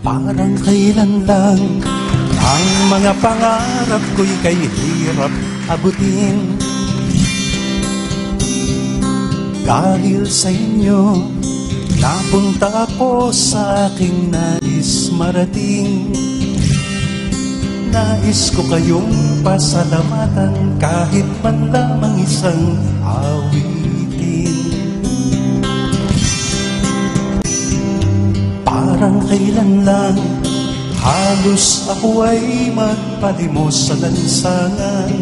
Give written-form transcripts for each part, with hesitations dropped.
Parang kailan lang ang mga pangarap ko'y kay hirap abutin. Dahil sa inyo, napunta ako sa aking nais marating. Nais ko kayong pasalamatan kahit man lamang isang awitin. Parang kailan lang halos ako ay magpalimos sa lansangan.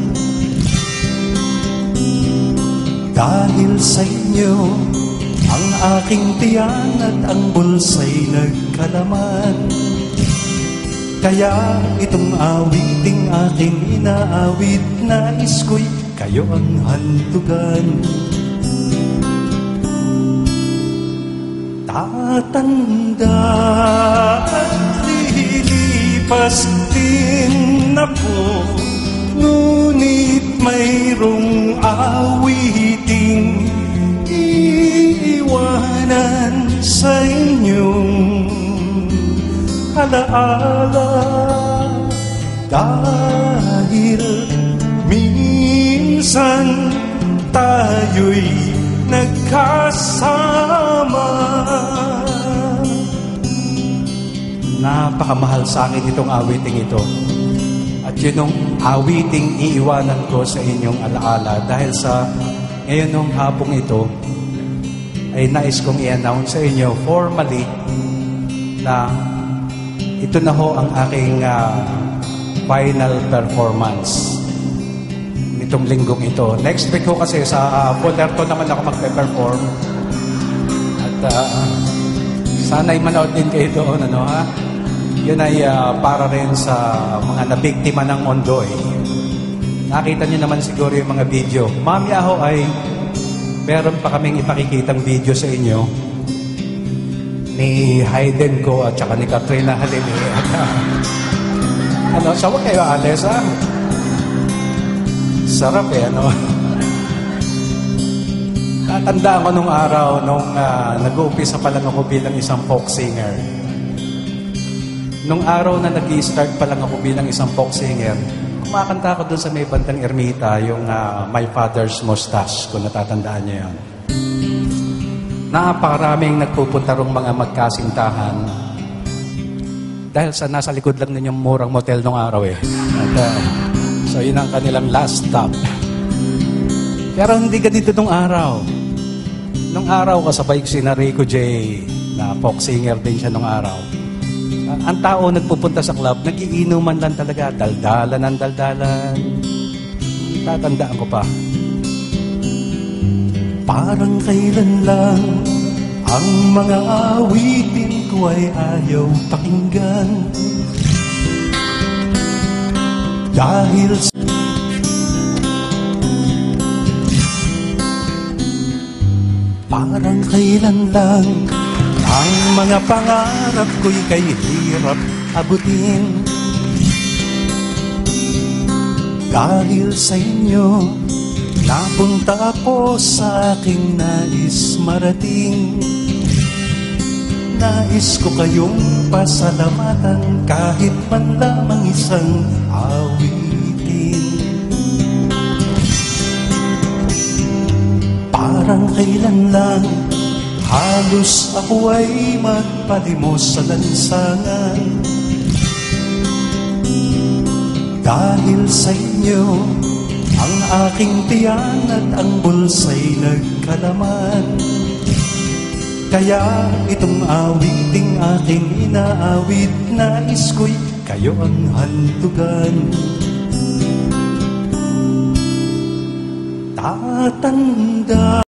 Dahil sa inyo, ang aking tiyan at ang bulsa'y nagkalaman. Kaya itong awiting aking inaawit, nais ko'y kayo ang handugan. Tatanda at lilipas din na po, ngunit mayroong awiting iiwanan sa inyong alaala. Dahil minsan tayo'y nagkasama. Napakamahal sa akin itong awiting ito. At yun yung awiting iiwanan ko sa inyong alaala. Dahil sa ngayon nung hapong ito, ay nais kong i-announce sa inyo formally na ito na ho ang aking final performance nitong linggong ito. Next week ko kasi sa Fullerton naman ako magpe-perform. At sana'y manood din kayo doon, ano ha? Yun ay para rin sa mga nabiktima ng Ondoy. Nakita niyo naman siguro yung mga video. Mamaya ho ay meron pa kaming ipakikitang video sa inyo ni Hayden ko at saka ni Katrina Halili. Ano, sawa kayo, Ales, ha? Sarap eh, ano? Tatandaan ko nung araw, nung nag-uumpisa pa lang ako bilang isang folk singer. Nung araw na nag-i-start pa lang ako bilang isang folk singer, kumakanta ako dun sa may bandang Ermita, yung My Father's Mustache, kung natatandaan niyo yun. Napakaraming nagpupunta rong mga magkasintahan dahil sa nasa likod lang ninyong murang motel nung araw eh. At, so yun ang kanilang last stop. Pero hindi ganito nung araw. Nung araw kasabay ko si Rico J, na folk singer din siya nung araw. Ang tao nagpupunta sa club, nagiinuman lang talaga, daldalan ng daldalan. Tatandaan ko pa. Parang kailan lang ang mga awitin ko ay ayaw pakinggan. Dahil parang kailan lang ang mga pangarap ko'y kay hirap abutin. Dahil sa inyo, napunta ako sa aking nais marating. Nais ko kayong pasalamatan kahit man lamang isang awitin. Parang kailan lang halos ako ay magpalimos sa lansangan. Dahil sa inyo, ang aking tiyan at ang bulsa'y nagkalaman. Kaya itong awiting aking inaawit, nais ko'y kayo ang handugan. Tatanda